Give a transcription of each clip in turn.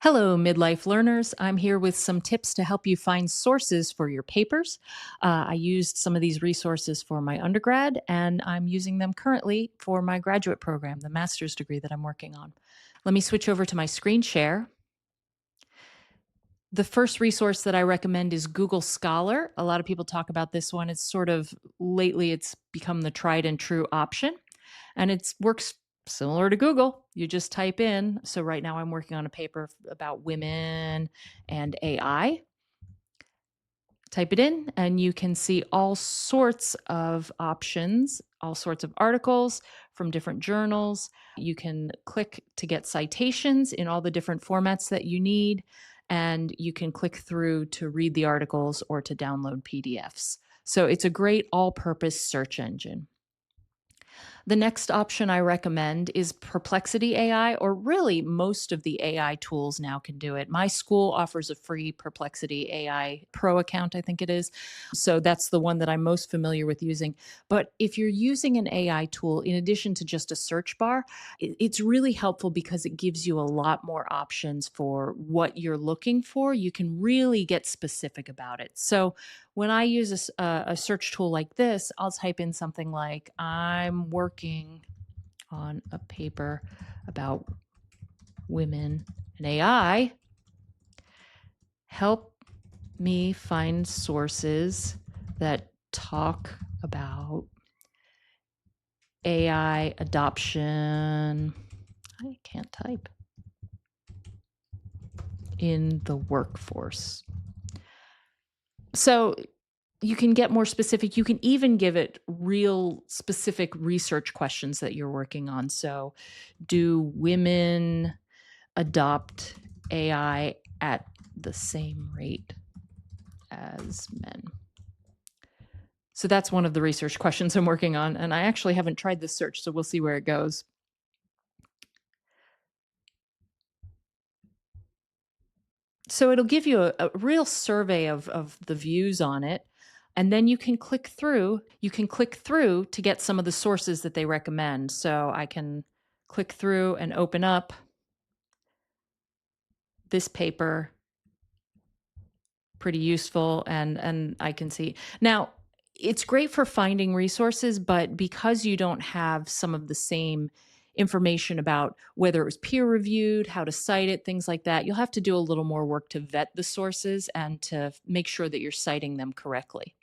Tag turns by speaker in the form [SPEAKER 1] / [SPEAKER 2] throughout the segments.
[SPEAKER 1] Hello, midlife learners. I'm here with some tips to help you find sources for your papers. I used some of these resources for my undergrad, and I'm using them currently for my graduate program, the master's degree that I'm working on. Let me switch over to my screen share. The first resource that I recommend is Google Scholar. A lot of people talk about this one. It's sort of lately it's become the tried and true option, and it works similar to Google. You just type in. So right now I'm working on a paper about women and AI. Type it in and you can see all sorts of options, all sorts of articles from different journals. You can click to get citations in all the different formats that you need, and you can click through to read the articles or to download PDFs. So it's a great all purpose search engine. The next option I recommend is Perplexity AI, or really most of the AI tools now can do it. My school offers a free Perplexity AI Pro account, I think it is. So that's the one that I'm most familiar with using. But if you're using an AI tool, in addition to just a search bar, it's really helpful because it gives you a lot more options for what you're looking for. You can really get specific about it. So when I use a search tool like this, I'll type in something like, I'm working on a paper about women and AI. Help me find sources that talk about AI adoption. I can't type. In the workforce. So you can get more specific. You can even give it real specific research questions that you're working on. So, do women adopt AI at the same rate as men? So, that's one of the research questions I'm working on. And I actually haven't tried this search, so we'll see where it goes. So it'll give you a real survey of the views on it. And then you can click through to get some of the sources that they recommend. So I can click through and open up this paper, pretty useful, and I can see. Now, it's great for finding resources, but because you don't have some of the same information about whether it was peer reviewed, how to cite it, things like that, you'll have to do a little more work to vet the sources and to make sure that you're citing them correctly.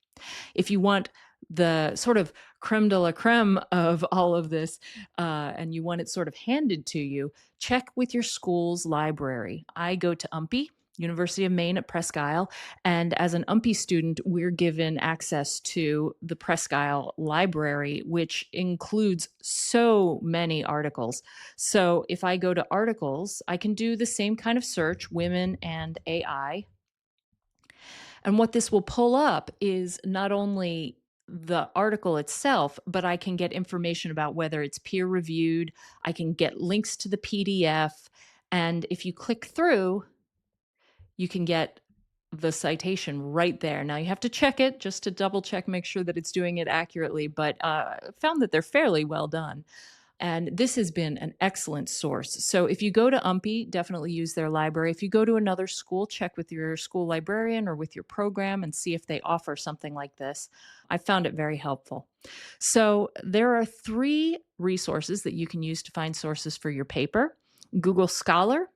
[SPEAKER 1] If you want the sort of creme de la creme of all of this, and you want it sort of handed to you, check with your school's library. I go to UMPI, University of Maine at Presque Isle, and as an UMPI student, we're given access to the Presque Isle library, which includes so many articles. So if I go to articles, I can do the same kind of search, women and AI, and what this will pull up is not only the article itself, but I can get information about whether it's peer reviewed. I can get links to the PDF. And if you click through, you can get the citation right there. Now you have to check it just to double check, make sure that it's doing it accurately, but found that they're fairly well done. And this has been an excellent source. So if you go to UMPI, definitely use their library. If you go to another school, check with your school librarian or with your program and see if they offer something like this. I found it very helpful. So there are three resources that you can use to find sources for your paper: Google Scholar,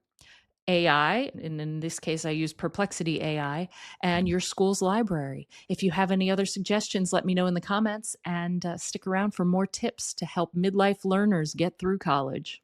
[SPEAKER 1] AI, and in this case, I use Perplexity AI, and your school's library. If you have any other suggestions, let me know in the comments, and stick around for more tips to help midlife learners get through college.